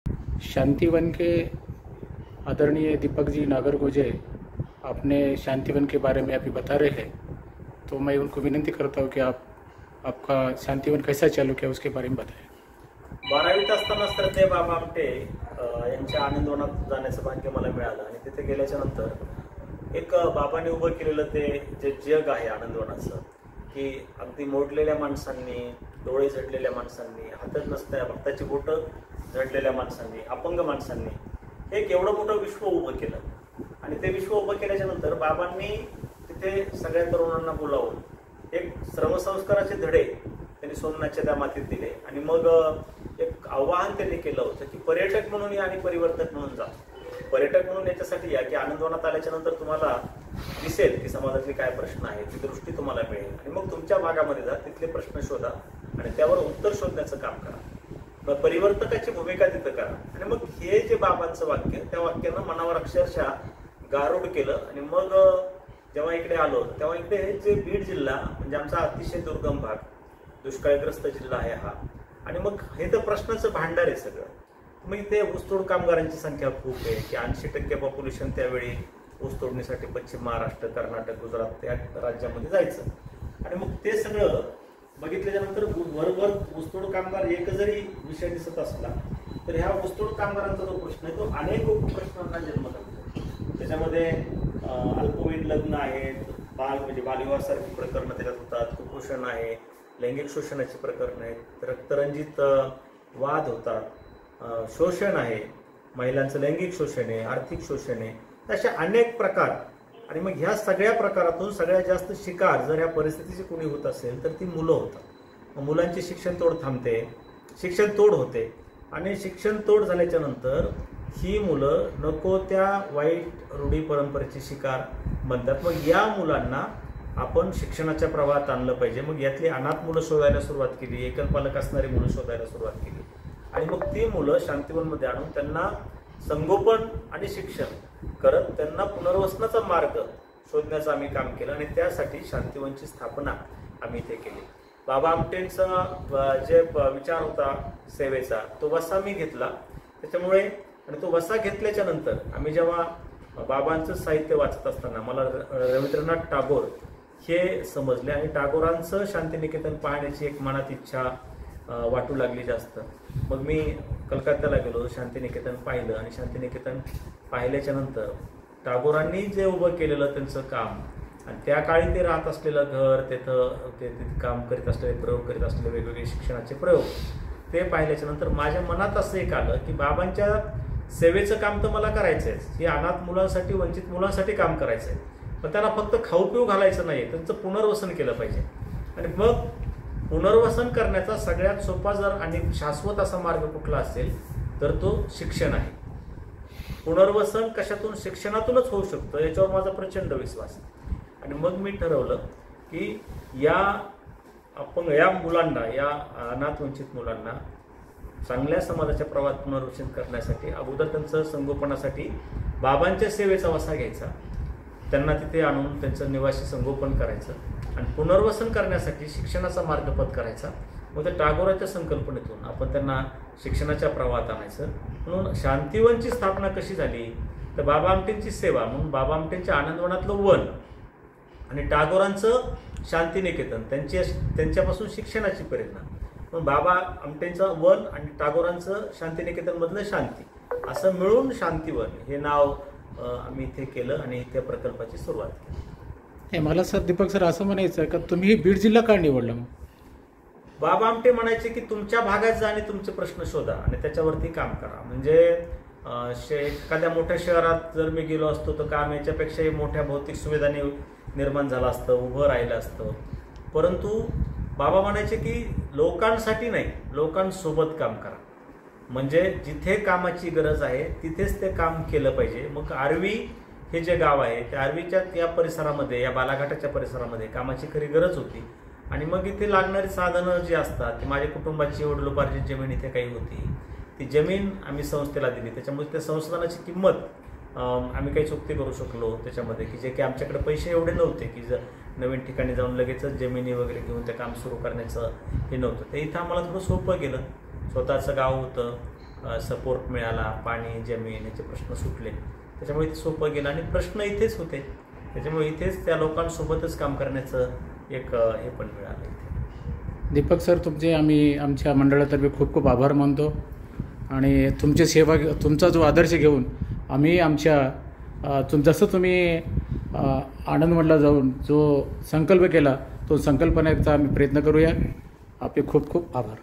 शांतिवन के आदरणीय दीपक जी नागरगोजे अपने शांतिवन के बारे में अभी बता रहे हैं, तो मैं उनको विनंती करता हूं कि आपका शांतिवन कैसा चालू किया उसके बारे में बताएं। 12वीत असताना श्रद्धेय बाबा आमटे यांच्या आनंदवनात जाण्याचं भाग्य मला मिळालं आणि तिथे गेल्याच्या नंतर एक बाबांनी उभं केलेलं ते जे जग आहे आनंदवनाचं, की अगदी मोडलेल्या माणसांनी, डोळे झडलेल्या माणसांनी, हातच नसत्या भक्ताची बोटं झडलेल्या माणसांनी, अपंग माणसांनी एक एवढं मोठं विश्व उभं केलं. आणि ते विश्व उभं केल्याच्या नंतर बाबांनी तिथे सगळ्या तरुणांना बोलावून एक श्रमसंस्काराचे धडे त्यांनी सोमनाथच्या त्या मातीत दिले. आणि मग एक आवाहन त्यांनी केलं होतं की पर्यटक म्हणून या आणि परिवर्तक म्हणून जा. पर्यटक म्हणून याच्यासाठी या की आनंदवनात आल्याच्या नंतर तुम्हाला दिसेल की समाजातले काय प्रश्न आहेत, ती दृष्टी तुम्हाला मिळेल. आणि मग तुमच्या भागामध्ये जा, तिथले प्रश्न शोधा आणि त्यावर उत्तर शोधण्याचं काम करा. मग परिवर्तकाची भूमिका तिथं करा. आणि मग हे जे बाबांचं वाक्य, त्या वाक्यानं मनावर अक्षरशः गारूड केलं. आणि मग जेव्हा इकडे आलो तेव्हा इकडे जे बीड जिल्हा म्हणजे आमचा अतिशय दुर्गम भाग, दुष्काळग्रस्त जिल्हा आहे हा. आणि मग हे तर प्रश्नाचं भांडार आहे सगळं. मग इथे ऊसतोड कामगारांची संख्या खूप आहे की 80% पॉप्युलेशन त्यावेळी ऊसतोडणीसाठी पश्चिम महाराष्ट्र, कर्नाटक, गुजरात त्या राज्यामध्ये जायचं. आणि मग ते सगळं बघितल्याच्या नंतर वरवर ऊसतोड कामगार एक जरी विषय दिसत असला तर ह्या ऊसतोड कामगारांचा जो प्रश्न आहे तो अनेक प्रश्नांना जन्म देतो. त्याच्यामध्ये अल्पवयीन लग्न आहेत, म्हणजे बालविवाह सारखी प्रकरणं त्याच्यात होतात, कुपोषण आहे, लैंगिक शोषणाची प्रकरणं आहेत, रक्तरंजित वाद होतात, शोषण आहे, महिलांचं लैंगिक शोषण आहे, आर्थिक शोषण आहे, असे अनेक प्रकार. आणि मग ह्या सगळ्या प्रकारातून सगळ्यात जास्त शिकार जर ह्या परिस्थितीची कोणी होत असेल तर ती मुलं होतात. मग मुलांची शिक्षण तोड थांबते, शिक्षण तोड होते. आणि शिक्षण तोड झाल्याच्या नंतर ही मुलं नको त्या वाईट रूढी परंपरेचे शिकार बनतात. मग या मुलांना आपण शिक्षणाच्या प्रवाहात आणलं पाहिजे. मग यातली अनाथ मुलं शोधायला सुरुवात केली, एकल पालक असणारी मुलं शोधायला सुरुवात केली. आणि मग ती मुलं शांतिवनमध्ये आणून त्यांना संगोपन आणि शिक्षण करत त्यांना पुनर्वसनाचा मार्ग शोधण्याचं आम्ही काम केलं. आणि त्यासाठी शांतिवनची स्थापना आम्ही इथे केली. बाबा आमटेंचा जे विचार होता सेवेचा तो वसा मी घेतला. त्याच्यामुळे आणि तो वसा घेतल्याच्या नंतर आम्ही जेव्हा बाबांचं साहित्य वाचत असताना मला रवींद्रनाथ टागोर हे समजले. आणि टागोरांचं शांतिनिकेतन पाहण्याची एक मनात इच्छा वाटू लागली जास्त. मग मी कलकत्त्याला गेलो, शांतिनिकेतन पाहिलं. आणि शांतिनिकेतन पाहिल्याच्या नंतर टागोरांनी जे उभं केलेलं त्यांचं काम आणि त्या काळी ते राहत असलेलं घर, ते काम करीत असलेले प्रयोग करीत असलेले वेगवेगळे शिक्षणाचे प्रयोग ते पाहिल्याच्या नंतर माझ्या मनात असं एक आलं की बाबांच्या सेवेचं काम तर मला करायचंय, हे अनाथ मुलांसाठी, वंचित मुलांसाठी काम करायचंय. पण त्यांना फक्त खाऊ पिऊ घालायचं नाही, त्यांचं पुनर्वसन केलं पाहिजे. आणि मग पुनर्वसन करण्याचा सगळ्यात सोपा जर आणि शाश्वत असा मार्ग कुठला असेल तर तो शिक्षण आहे. पुनर्वसन कशातून? शिक्षणातूनच होऊ शकतं, याच्यावर माझा प्रचंड विश्वास. आणि मग मी ठरवलं की या मुलांना, या अनाथ वंचित मुलांना चांगल्या समाजाच्या प्रवाहात पुनर्वसन करण्यासाठी अगोदर त्यांचं संगोपनासाठी बाबांच्या सेवेचा वसा घ्यायचा, त्यांना तिथे आणून त्यांचं निवासी संगोपन करायचं आणि पुनर्वसन करण्यासाठी शिक्षणाचा मार्गपथ करायचा. मग त्या टागोराच्या संकल्पनेतून आपण त्यांना शिक्षणाच्या प्रवाहात आणायचं. म्हणून शांतिवनची स्थापना कशी झाली तर बाबा आमटेंची सेवा म्हणून बाबा आमटेंच्या आनंदवनातलं वन आणि टागोरांचं शांतिनिकेतन, त्यांच्यापासून शिक्षणाची प्रेरणा. मग बाबा आमटेंचं वन आणि टागोरांचं शांतिनिकेतन मधलं शांती असं मिळून शांतिवन हे नाव आम्ही इथे केलं आणि त्या प्रकल्पाची सुरुवात केली. मला सर दीपक सर असं म्हणायचं का तुम्ही बीड जिल्हा का निवडला? बाबा आमटे म्हणायचे की तुमच्या भागात जा आणि तुमचे प्रश्न शोधा आणि त्याच्यावरती काम करा. म्हणजे एखाद्या मोठ्या शहरात जर मी गेलो असतो तर काम याच्यापेक्षाही मोठ्या भौतिक सुविधांनी निर्माण झालं असतं, उभं राहिलं असतं. परंतु बाबा म्हणायचे की लोकांसाठी नाही, लोकांसोबत काम करा. म्हणजे जिथे कामाची गरज आहे तिथेच ते काम केलं पाहिजे. मग आर्वी हे जे गाव आहे त्या आर्वीच्या या परिसरामध्ये, या बालाघाटाच्या परिसरामध्ये कामाची खरी गरज होती. आणि मग इथे लागणारी साधनं जी असतात ती माझ्या कुटुंबाची वडिलोपार्जित जमीन इथे काही होती, ती जमीन आम्ही संस्थेला दिली. त्याच्यामुळे त्या संस्थानाची किंमत आम्ही काही चुकती करू शकलो त्याच्यामध्ये, की जे की आमच्याकडे पैसे एवढे नव्हते की जर नवीन ठिकाणी जाऊन लगेच जमिनी वगैरे घेऊन ते काम सुरू करण्याचं हे नव्हतं. ते इथं आम्हाला थोडं सोपं गेलं. स्वतःचं गाव होतं सपोर्ट मिळाला, पाणी जमीन याचे प्रश्न सुटले, त्याच्यामुळे ते सोपं गेलं आणि प्रश्न इथेच होते, त्याच्यामुळे इथेच त्या लोकांसोबतच काम करण्याचं एक हे पण मिळालं इथे. दीपक सर, तुमचे आम्ही आमच्या मंडळातर्फे खूप खूप आभार मानतो आणि तुमची सेवा, तुमचा जो आदर्श घेऊन आम्ही आमच्या जसं तुम्ही आनंदवनला जाऊन जो संकल्प केला तो संकल्पनेचा आम्ही प्रयत्न करूया. आपले खूप खूप आभार.